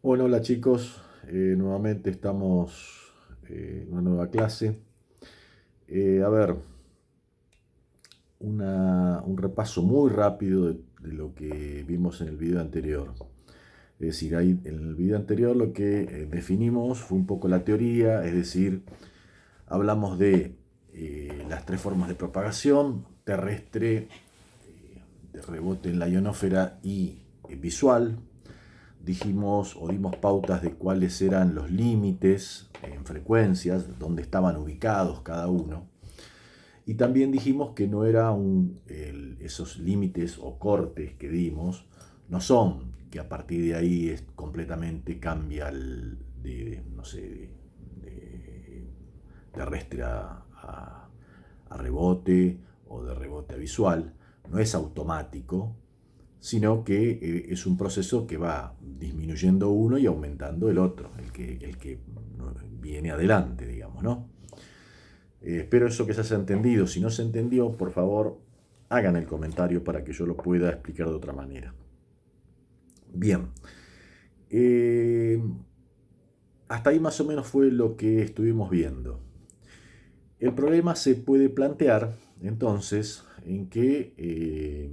Bueno, hola chicos, nuevamente estamos en una nueva clase. A ver, un repaso muy rápido de lo que vimos en el video anterior. Es decir, ahí en el video anterior lo que definimos fue un poco la teoría, es decir, hablamos de las tres formas de propagación: terrestre, de rebote en la ionosfera y visual. Dijimos o dimos pautas de cuáles eran los límites en frecuencias, dónde estaban ubicados cada uno. Y también dijimos que no era esos límites o cortes que dimos, no son que a partir de ahí completamente cambia no sé, de terrestre a rebote o de rebote a visual. No es automático, sino que es un proceso que va disminuyendo uno y aumentando el otro, el que viene adelante, digamos, ¿no? Espero eso que se haya entendido. Si no se entendió, por favor, hagan el comentario para que yo lo pueda explicar de otra manera. Bien. Eh, Hasta ahí más o menos fue lo que estuvimos viendo. El problema se puede plantear entonces en que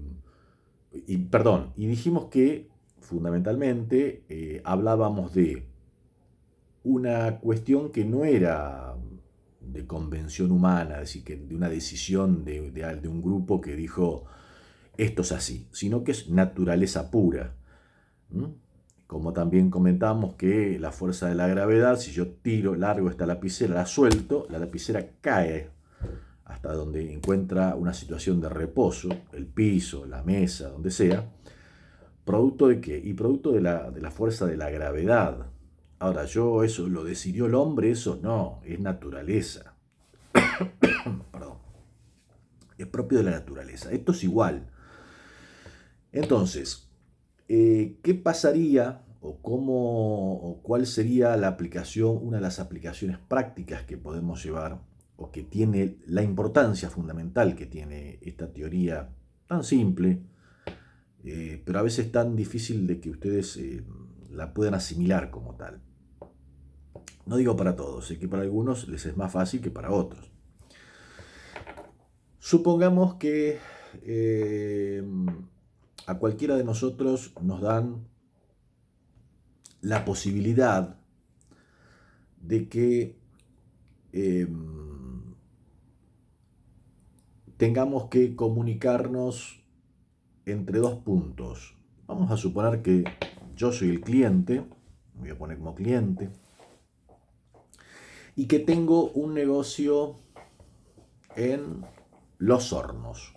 y dijimos que fundamentalmente hablábamos de una cuestión que no era de convención humana, es decir, que de una decisión de un grupo que dijo esto es así, sino que es naturaleza pura. ¿Mm? Como también comentamos que la fuerza de la gravedad, si yo tiro largo esta lapicera, la suelto, la lapicera cae hasta donde encuentra una situación de reposo, el piso, la mesa, donde sea. ¿Producto de qué? Y producto de la fuerza de la gravedad. Ahora, eso lo decidió el hombre, eso no, es naturaleza. Perdón. Es propio de la naturaleza. Esto es igual. Entonces, ¿qué pasaría o cuál sería la aplicación, una de las aplicaciones prácticas que podemos llevar o que tiene la importancia fundamental que tiene esta teoría tan simple, pero a veces tan difícil de que ustedes la puedan asimilar como tal? No digo para todos, sé que para algunos les es más fácil que para otros. Supongamos que eh, a cualquiera de nosotros nos dan la posibilidad de que eh, tengamos que comunicarnos entre dos puntos. Vamos a suponer que yo soy el cliente, me voy a poner como cliente, y que tengo un negocio en Los Hornos,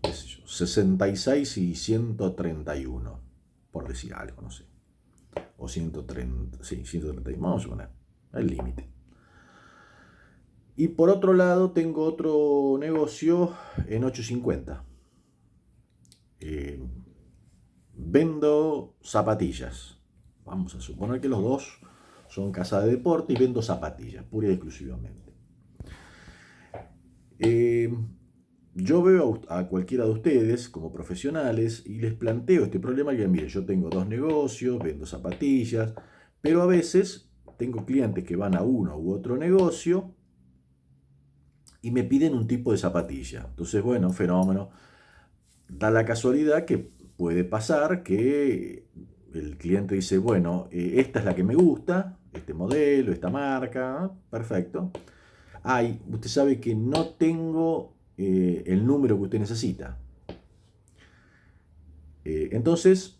qué sé yo, 66 y 131, por decir algo, no sé. O 130, sí, 130, vamos a suponer, el límite. Y por otro lado tengo otro negocio en 850. Eh, Vendo zapatillas. Vamos a suponer que los dos son casa de deporte y vendo zapatillas, pura y exclusivamente. Eh, yo veo a cualquiera de ustedes como profesionales y les planteo este problema que, mire, yo tengo dos negocios, vendo zapatillas, pero a veces tengo clientes que van a uno u otro negocio y me piden un tipo de zapatilla. Entonces, bueno, fenómeno. Da la casualidad que puede pasar que el cliente dice, bueno, esta es la que me gusta, este modelo, esta marca, perfecto. Ay, usted sabe que no tengo el número que usted necesita. Entonces,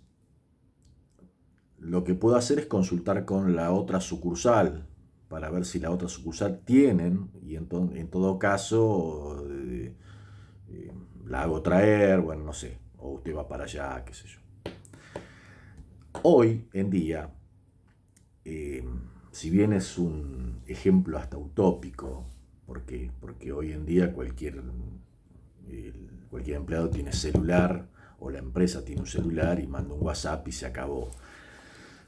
lo que puedo hacer es consultar con la otra sucursal para ver si la otra sucursal tienen, y en todo caso la hago traer, bueno, no sé, o usted va para allá, qué sé yo. Hoy en día, eh, si bien es un ejemplo hasta utópico, porque hoy en día cualquier empleado tiene celular o la empresa tiene un celular y manda un WhatsApp y se acabó.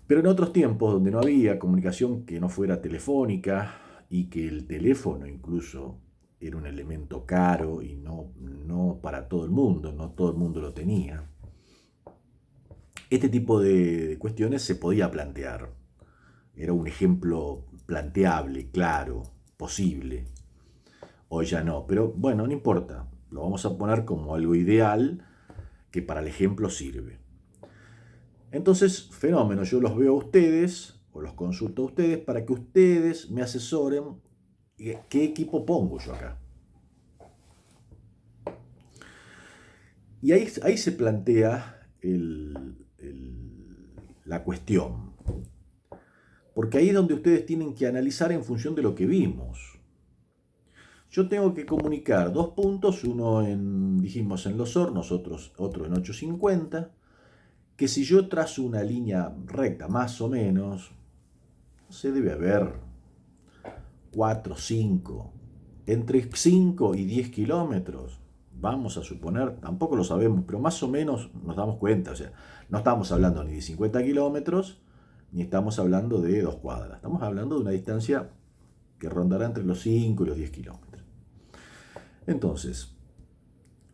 Pero en otros tiempos donde no había comunicación que no fuera telefónica y que el teléfono incluso era un elemento caro y no para todo el mundo, no todo el mundo lo tenía. Este tipo de cuestiones se podía plantear. Era un ejemplo planteable, claro, posible. Hoy ya no, pero bueno, no importa. Lo vamos a poner como algo ideal que para el ejemplo sirve. Entonces, fenómenos, yo los veo a ustedes o los consulto a ustedes para que ustedes me asesoren qué equipo pongo yo acá. Y ahí se plantea la cuestión. Porque ahí es donde ustedes tienen que analizar en función de lo que vimos. Yo tengo que comunicar dos puntos, uno dijimos en los hornos, otro en 850, que si yo trazo una línea recta más o menos, se debe haber 4, 5, entre 5 y 10 kilómetros, vamos a suponer, tampoco lo sabemos, pero más o menos nos damos cuenta, o sea, no estamos hablando ni de 50 kilómetros, ni estamos hablando de 2 cuadras, estamos hablando de una distancia que rondará entre los 5 y los 10 kilómetros. Entonces,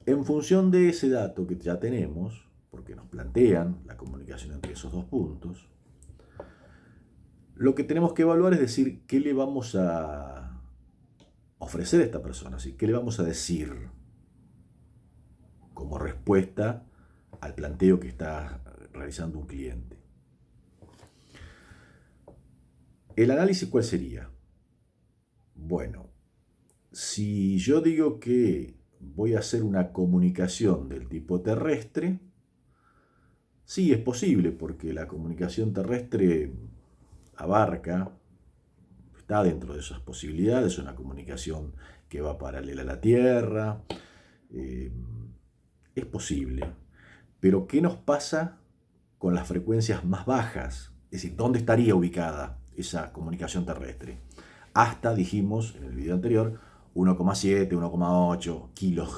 en función de ese dato que ya tenemos, porque nos plantean la comunicación entre esos dos puntos, lo que tenemos que evaluar es decir, ¿qué le vamos a ofrecer a esta persona? ¿Sí? ¿Qué le vamos a decir como respuesta al planteo que está realizando un cliente? ¿El análisis cuál sería? Bueno, si yo digo que voy a hacer una comunicación del tipo terrestre, sí es posible porque la comunicación terrestre abarca, está dentro de esas posibilidades, una comunicación que va paralela a la Tierra, es posible. Pero ¿qué nos pasa con las frecuencias más bajas? Es decir, ¿dónde estaría ubicada esa comunicación terrestre? Hasta, dijimos en el video anterior, 1,7, 1,8 kilos,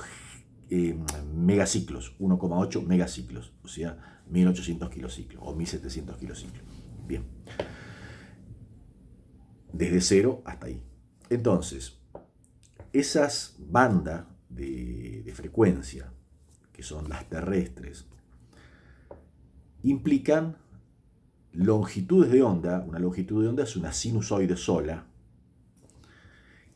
megaciclos, 1,8 megaciclos, o sea, 1800 kilociclos o 1700 kilociclos. Bien. Desde cero hasta ahí. Entonces, esas bandas de frecuencia, que son las terrestres, implican longitudes de onda. Una longitud de onda es una sinusoide sola,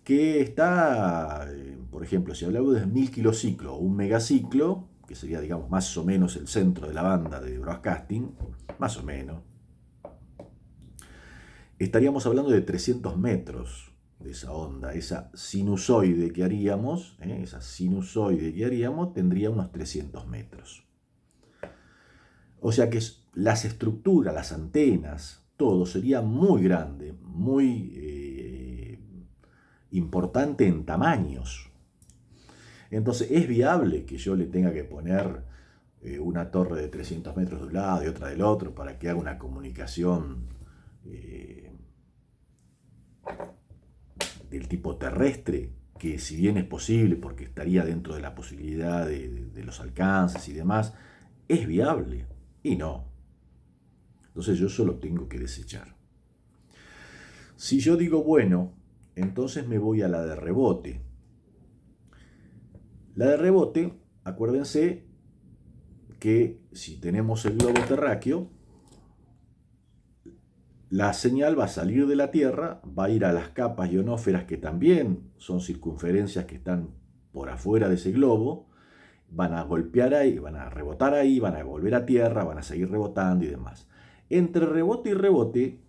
que está, por ejemplo, si hablamos de 1000 kilociclos o un megaciclo, que sería, digamos, más o menos el centro de la banda de broadcasting, más o menos, estaríamos hablando de 300 metros de esa onda. Esa sinusoide que haríamos, tendría unos 300 metros. O sea que las estructuras, las antenas, todo sería muy grande, muy importante en tamaños. Entonces es viable que yo le tenga que poner una torre de 300 metros de un lado y otra del otro para que haga una comunicación del tipo terrestre, que si bien es posible porque estaría dentro de la posibilidad de los alcances y demás, es viable y no. Entonces yo solo tengo que desechar. Si yo digo, bueno, entonces me voy a la de rebote. La de rebote, acuérdense que si tenemos el globo terráqueo, la señal va a salir de la Tierra, va a ir a las capas ionósferas que también son circunferencias que están por afuera de ese globo, van a golpear ahí, van a rebotar ahí, van a volver a Tierra, van a seguir rebotando y demás. Entre rebote y rebote,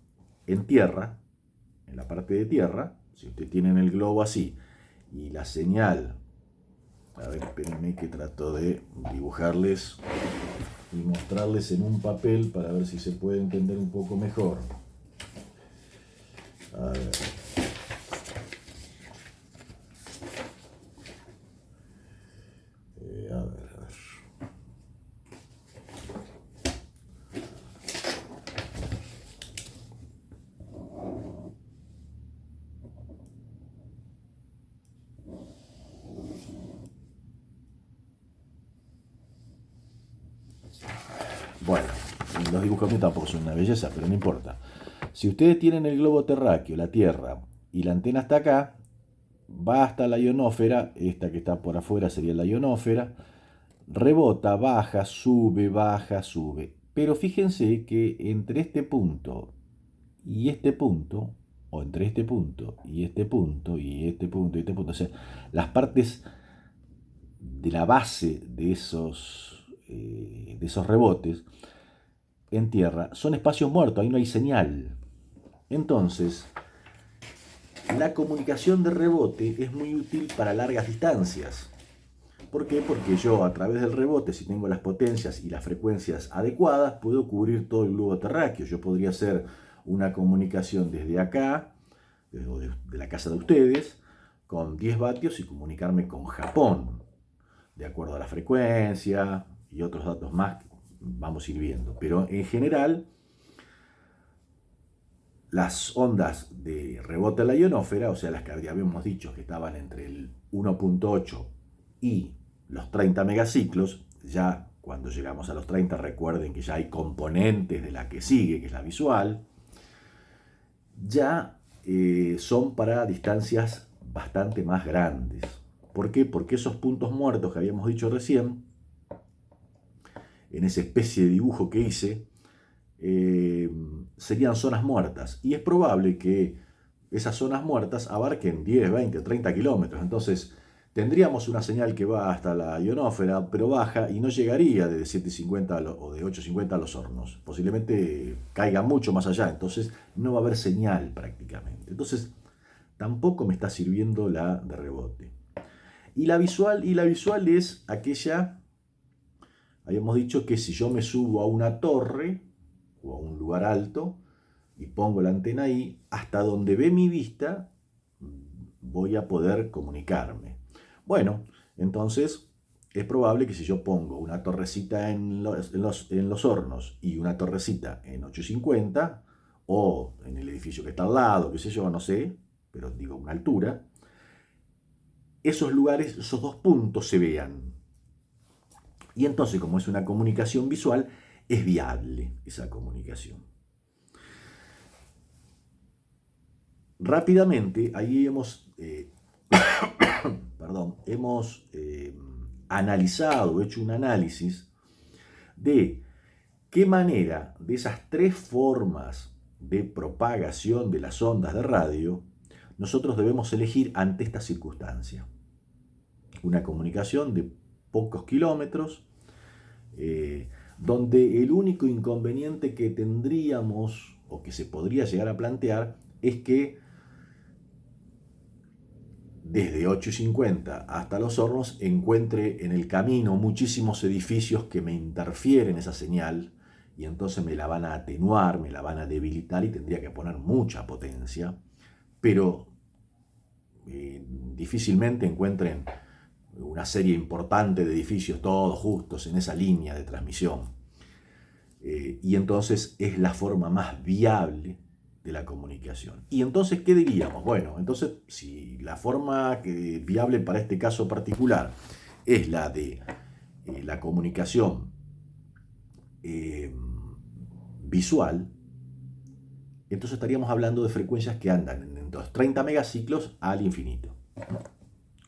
en Tierra, en la parte de Tierra, si ustedes tienen el globo así y la señal, a ver, espérenme que trato de dibujarles y mostrarles en un papel para ver si se puede entender un poco mejor. A ver. A ver. Bueno, los dibujos míos tampoco son una belleza, pero no importa. Si ustedes tienen el globo terráqueo, la Tierra, y la antena está acá, va hasta la ionósfera, esta que está por afuera sería la ionósfera, rebota, baja, sube, Pero fíjense que entre este punto y este punto, o entre este punto y este punto y este punto y este punto, o sea, las partes de la base de esos rebotes en tierra son espacios muertos, ahí no hay señal. Entonces, la comunicación de rebote es muy útil para largas distancias. ¿Por qué? Porque yo a través del rebote, si tengo las potencias y las frecuencias adecuadas, puedo cubrir todo el globo terráqueo. Yo podría hacer una comunicación desde acá, de la casa de ustedes, con 10 vatios y comunicarme con Japón, de acuerdo a la frecuencia y otros datos más que vamos a ir viendo. Pero en general, las ondas de rebote en la ionósfera, o sea, las que habíamos dicho que estaban entre el 1.8 y los 30 megaciclos, ya cuando llegamos a los 30 recuerden que ya hay componentes de la que sigue, que es la visual, ya son para distancias bastante más grandes. ¿Por qué? Porque esos puntos muertos que habíamos dicho recién, en esa especie de dibujo que hice, serían zonas muertas. Y es probable que esas zonas muertas abarquen 10, 20, 30 kilómetros. Entonces tendríamos una señal que va hasta la ionósfera, pero baja y no llegaría de 750 o de 850 a los hornos. Posiblemente caiga mucho más allá, entonces no va a haber señal prácticamente. Entonces tampoco me está sirviendo la de rebote. Y la visual es aquella, habíamos dicho que si yo me subo a una torre o a un lugar alto y pongo la antena ahí, hasta donde ve mi vista voy a poder comunicarme. Bueno, entonces es probable que si yo pongo una torrecita en los hornos y una torrecita en 850 o en el edificio que está al lado, qué sé yo, no sé, pero digo una altura, esos lugares, esos dos puntos se vean. Y entonces, como es una comunicación visual, es viable esa comunicación. Rápidamente, ahí hemos analizado, hecho un análisis de qué manera de esas tres formas de propagación de las ondas de radio nosotros debemos elegir ante esta circunstancia. Una comunicación de pocos kilómetros, donde el único inconveniente que tendríamos o que se podría llegar a plantear es que desde 8.50 hasta Los Hornos encuentre en el camino muchísimos edificios que me interfieren esa señal y entonces me la van a atenuar, me la van a debilitar y tendría que poner mucha potencia, pero difícilmente encuentren una serie importante de edificios todos justos en esa línea de transmisión. Y entonces es la forma más viable de la comunicación. Y entonces, ¿qué diríamos? Bueno, entonces, si la forma viable para este caso particular es la de la comunicación visual, entonces estaríamos hablando de frecuencias que andan en los 30 megaciclos al infinito.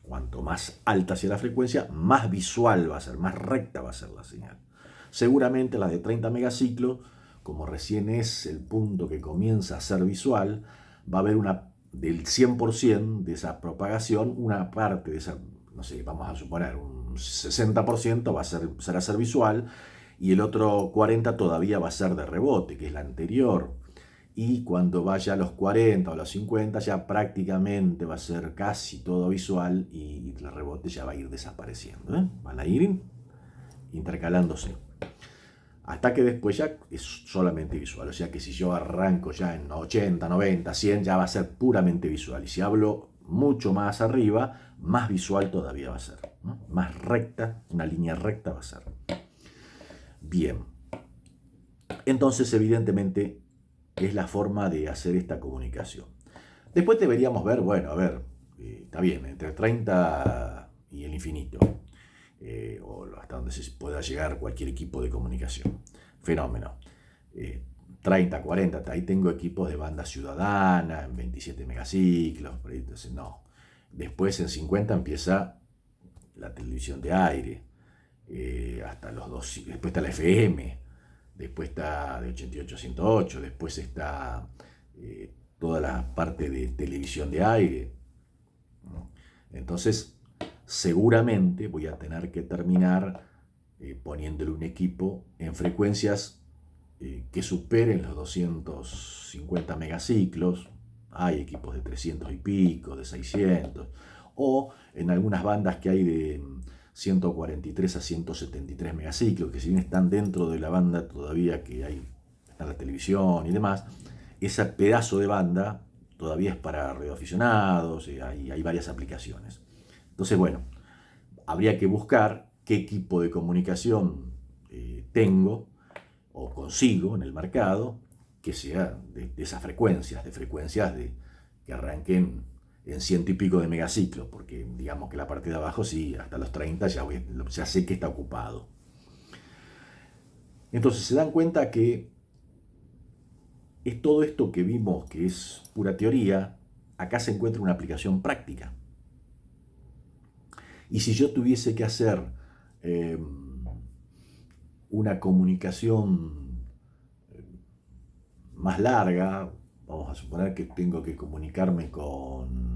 Cuanto más alta sea la frecuencia, más visual va a ser, más recta va a ser la señal. Seguramente las de 30 megaciclos, como recién es el punto que comienza a ser visual, va a haber del 100% de esa propagación, una parte de esa, no sé, vamos a suponer, un 60% va a ser visual y el otro 40% todavía va a ser de rebote, que es la anterior. Y cuando vaya a los 40 o a los 50 ya prácticamente va a ser casi todo visual y el rebote ya va a ir desapareciendo. Van a ir intercalándose. Hasta que después ya es solamente visual. O sea que si yo arranco ya en 80, 90, 100 ya va a ser puramente visual. Y si hablo mucho más arriba, más visual todavía va a ser. ¿No? Más recta, una línea recta va a ser. Bien. Entonces evidentemente es la forma de hacer esta comunicación. Después deberíamos ver, bueno, a ver, está bien, entre 30 y el infinito, o hasta donde se pueda llegar cualquier equipo de comunicación. Fenómeno. 30, 40, ahí tengo equipos de banda ciudadana, en 27 megaciclos, entonces no. Después en 50 empieza la televisión de aire, hasta los 2, después está la FM, después está de 88 a 108, después está toda la parte de televisión de aire. Entonces, seguramente voy a tener que terminar poniéndole un equipo en frecuencias que superen los 250 megaciclos. Hay equipos de 300 y pico, de 600, o en algunas bandas que hay de 143 a 173 megaciclos, que si bien están dentro de la banda todavía que hay en la televisión y demás, ese pedazo de banda todavía es para radioaficionados, hay varias aplicaciones. Entonces, bueno, habría que buscar qué equipo de comunicación tengo o consigo en el mercado que sea de esas frecuencias, que arranquen en ciento y pico de megaciclos, porque digamos que la parte de abajo sí, hasta los 30 ya sé que está ocupado. Entonces se dan cuenta que es todo esto que vimos que es pura teoría, acá se encuentra una aplicación práctica. Y si yo tuviese que hacer una comunicación más larga, vamos a suponer que tengo que comunicarme con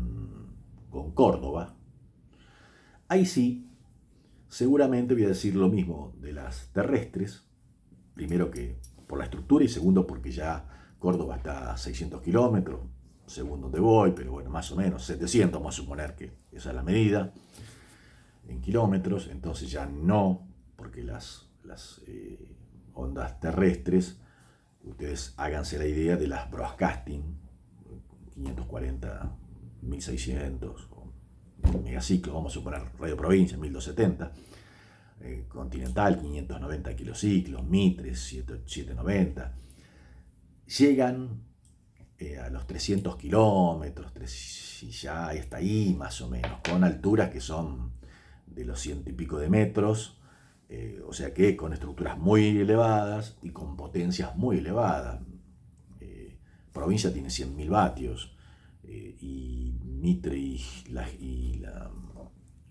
Córdoba, ahí sí, seguramente voy a decir lo mismo de las terrestres, primero que por la estructura y segundo porque ya Córdoba está a 600 kilómetros, según donde voy, pero bueno, más o menos 700, vamos a suponer que esa es la medida, en kilómetros, entonces ya no, porque las ondas terrestres, ustedes háganse la idea de las broadcasting, 540, 1600, megaciclos, vamos a suponer Radio Provincia, 1270, Continental, 590 kilociclos, Mitre, 790, llegan a los 300 kilómetros, y ya está ahí más o menos, con alturas que son de los 100 y pico de metros, o sea que con estructuras muy elevadas y con potencias muy elevadas. Provincia tiene 100.000 vatios y Mitre y la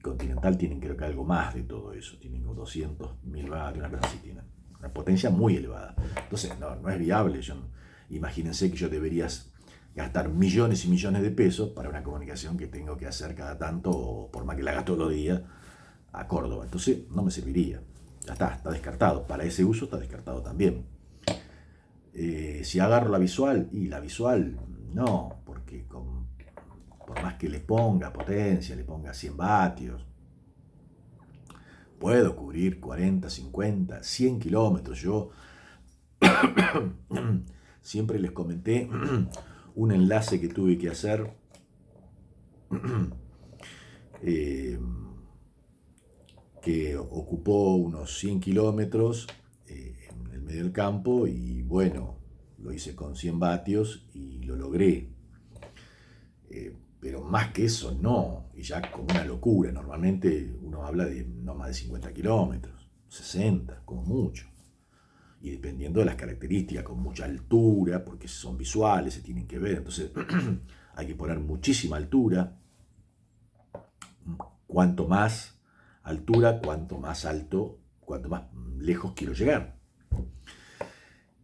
Continental tienen creo que algo más de todo eso, tienen 200.000 vatios, una cosa así, tienen una potencia muy elevada. Entonces no es viable. Imagínense que yo debería gastar millones y millones de pesos para una comunicación que tengo que hacer cada tanto, o por más que la haga todos los días, a Córdoba. Entonces no me serviría. Ya está descartado. Para ese uso está descartado también. Si agarro la visual, y la visual no, porque por más que le ponga potencia, le ponga 100 vatios, puedo cubrir 40, 50, 100 kilómetros. Yo siempre les comenté un enlace que tuve que hacer que ocupó unos 100 kilómetros en el medio del campo y bueno, lo hice con 100 vatios y lo logré. Pero más que eso no, y ya como una locura. Normalmente uno habla de no más de 50 kilómetros, 60 como mucho. Y dependiendo de las características, con mucha altura, porque son visuales, se tienen que ver, entonces hay que poner muchísima altura. Cuanto más altura, cuanto más alto, cuanto más lejos quiero llegar.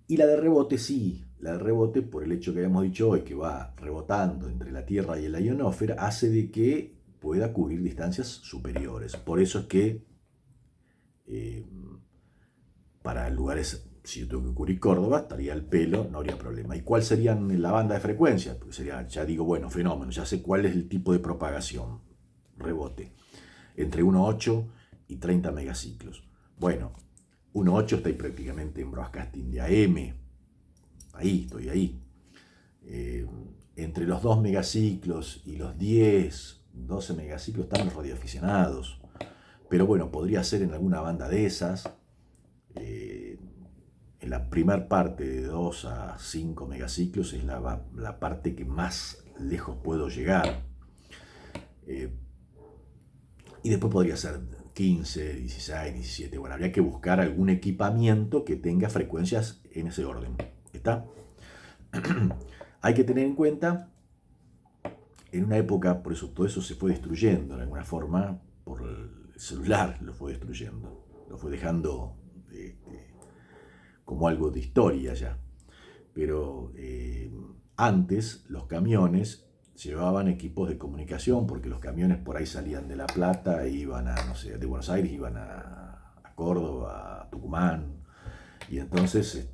Y la de rebote sí, la de rebote por el hecho que habíamos dicho hoy, que va rebotando entre la Tierra y la ionosfera, hace de que pueda cubrir distancias superiores. Por eso es que para lugares, si yo tengo que cubrir Córdoba, estaría al pelo, no habría problema. ¿Y cuál sería la banda de frecuencia? Porque sería, ya digo, bueno, fenómeno, ya sé cuál es el tipo de propagación, rebote, entre 1.8 y 30 megaciclos. Bueno, 1.8 está ahí prácticamente en broadcasting de AM, ahí, estoy ahí. Entre los 2 megaciclos y los 10, 12 megaciclos están los radioaficionados. Pero bueno, podría ser en alguna banda de esas. En la primera parte de 2 a 5 megaciclos es la parte que más lejos puedo llegar. Y después podría ser 15, 16, 17. Bueno, habría que buscar algún equipamiento que tenga frecuencias en ese orden. ¿Está? Hay que tener en cuenta, en una época, por eso todo eso se fue destruyendo de alguna forma, por el celular lo fue destruyendo, lo fue dejando como algo de historia ya. Pero antes los camiones llevaban equipos de comunicación, porque los camiones por ahí salían de La Plata e iban a, no sé, de Buenos Aires iban a Córdoba, a Tucumán, y entonces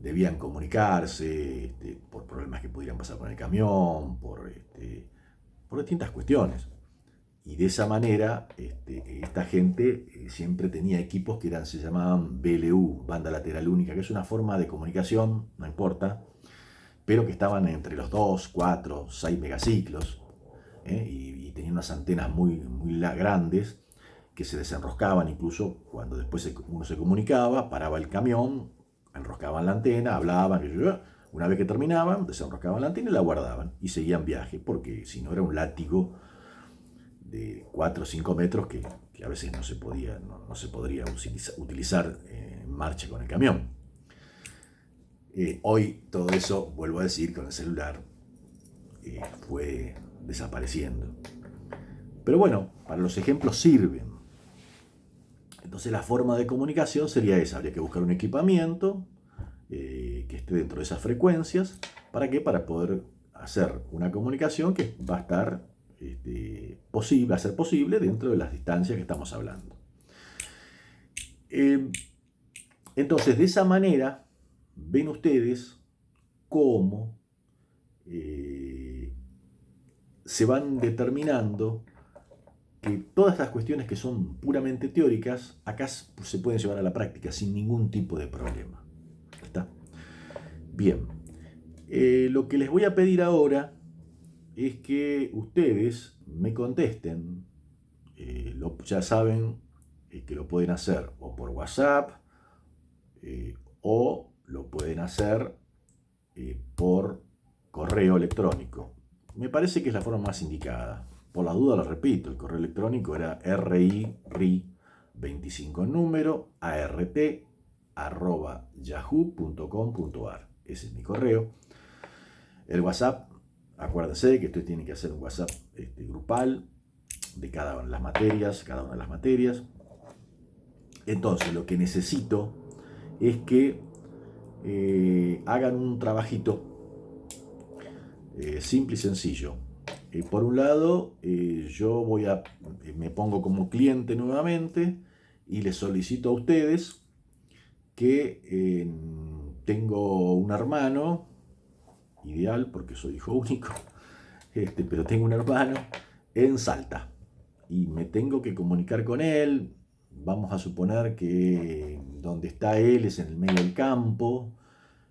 debían comunicarse por problemas que pudieran pasar con el camión, por distintas cuestiones. Y de esa manera, esta gente siempre tenía equipos que se llamaban BLU, banda lateral única, que es una forma de comunicación, no importa, pero que estaban entre los 2, 4, 6 megaciclos, y tenían unas antenas muy grandes que se desenroscaban incluso cuando después uno se comunicaba, paraba el camión, enroscaban la antena, hablaban, una vez que terminaban, desenroscaban la antena y la guardaban y seguían viaje, porque si no era un látigo de 4 o 5 metros que a veces no se podría utilizar en marcha con el camión. Hoy todo eso, vuelvo a decir, con el celular fue desapareciendo. Pero bueno, para los ejemplos sirven. Entonces la forma de comunicación sería esa, habría que buscar un equipamiento que esté dentro de esas frecuencias. ¿Para qué? Para poder hacer una comunicación que va a estar va a ser posible dentro de las distancias que estamos hablando. Entonces, de esa manera, ven ustedes cómo se van determinando que todas estas cuestiones que son puramente teóricas, acá se pueden llevar a la práctica sin ningún tipo de problema. ¿Está? Bien, lo que les voy a pedir ahora es que ustedes me contesten, ya saben que lo pueden hacer o por WhatsApp o lo pueden hacer por correo electrónico. Me parece que es la forma más indicada. Por la duda lo repito, el correo electrónico era ri25 en número, art@yahoo.com.ar. Ese es mi correo. El WhatsApp, acuérdense que esto tiene que hacer un WhatsApp grupal de cada una de las materias. Entonces, lo que necesito es que hagan un trabajito simple y sencillo. Por un lado, yo me pongo como cliente nuevamente y les solicito a ustedes que tengo un hermano, ideal porque soy hijo único, pero tengo un hermano en Salta y me tengo que comunicar con él. Vamos a suponer que donde está él es en el medio del campo,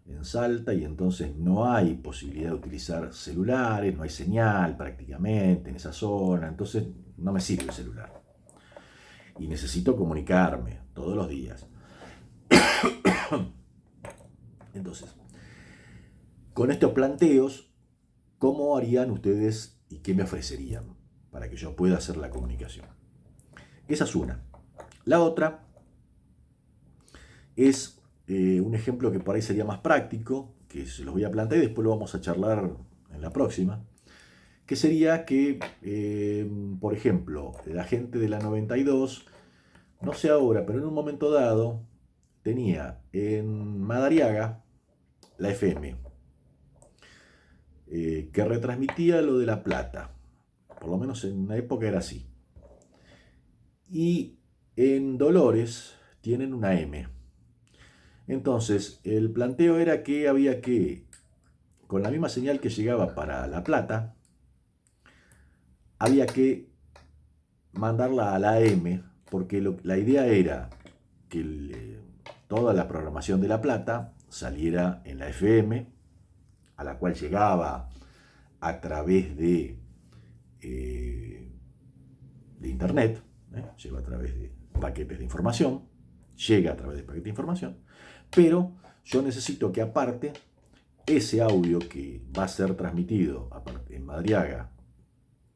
en Salta, y entonces no hay posibilidad de utilizar celulares, no hay señal prácticamente en esa zona, entonces no me sirve el celular. Y necesito comunicarme todos los días. Entonces, con estos planteos, ¿cómo harían ustedes y qué me ofrecerían para que yo pueda hacer la comunicación? Esa es una. La otra es un ejemplo que por ahí sería más práctico, que se los voy a plantear y después lo vamos a charlar en la próxima, que sería que, por ejemplo, la gente de la 92, no sé ahora, pero en un momento dado, tenía en Madariaga la FM, que retransmitía lo de La Plata, por lo menos en una época era así. Y en Dolores tienen una M. Entonces, el planteo era que había que, con la misma señal que llegaba para La Plata, había que mandarla a la M, porque la idea era que toda la programación de La Plata saliera en la FM, a la cual llegaba a través de internet, llega a través de paquetes de información, llega a través de paquetes de información, pero yo necesito que aparte ese audio que va a ser transmitido en Madariaga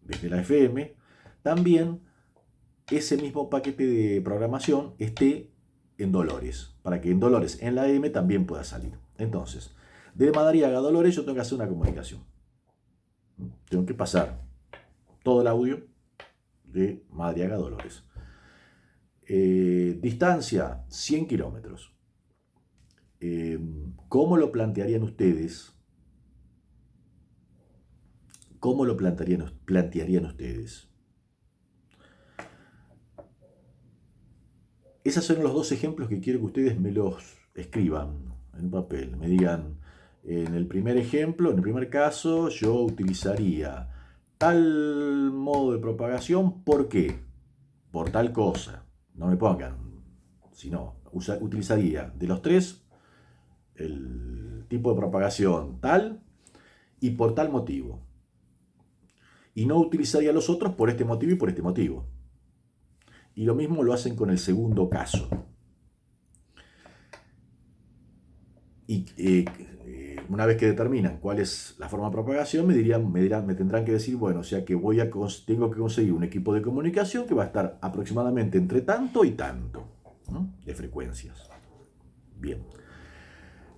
desde la FM, también ese mismo paquete de programación esté en Dolores, para que en Dolores, en la M, también pueda salir. Entonces, de Madariaga a Dolores yo tengo que hacer una comunicación. Tengo que pasar todo el audio de Madariaga a Dolores. Distancia, 100 kilómetros. ¿cómo lo plantearían ustedes? ¿Cómo lo plantearían ustedes? Esos son los dos ejemplos que quiero que ustedes me los escriban en papel. Me digan, en el primer ejemplo, en el primer caso, yo utilizaría tal modo de propagación, ¿por qué? Por tal cosa. No me pongan, sino utilizaría de los tres el tipo de propagación tal y por tal motivo. Y no utilizaría los otros por este motivo y por este motivo. Y lo mismo lo hacen con el segundo caso. Y una vez que determinan cuál es la forma de propagación, me tendrán que decir, bueno, o sea que tengo que conseguir un equipo de comunicación que va a estar aproximadamente entre tanto y tanto, ¿no?, de frecuencias. Bien.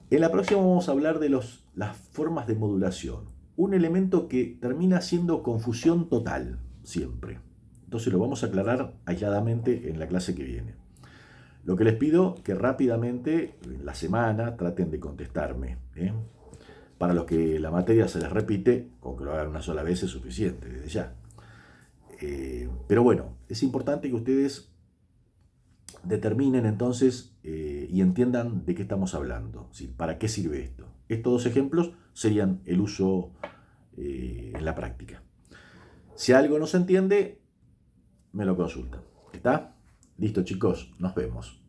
En la próxima vamos a hablar de las formas de modulación. Un elemento que termina siendo confusión total, siempre. Entonces lo vamos a aclarar aisladamente en la clase que viene. Lo que les pido que rápidamente, en la semana, traten de contestarme. Para los que la materia se les repite, con que lo hagan una sola vez es suficiente, desde ya. Pero bueno, es importante que ustedes determinen entonces y entiendan de qué estamos hablando, ¿sí? ¿Para qué sirve esto? Estos dos ejemplos serían el uso en la práctica. Si algo no se entiende, me lo consultan. ¿Está? Listo, chicos, nos vemos.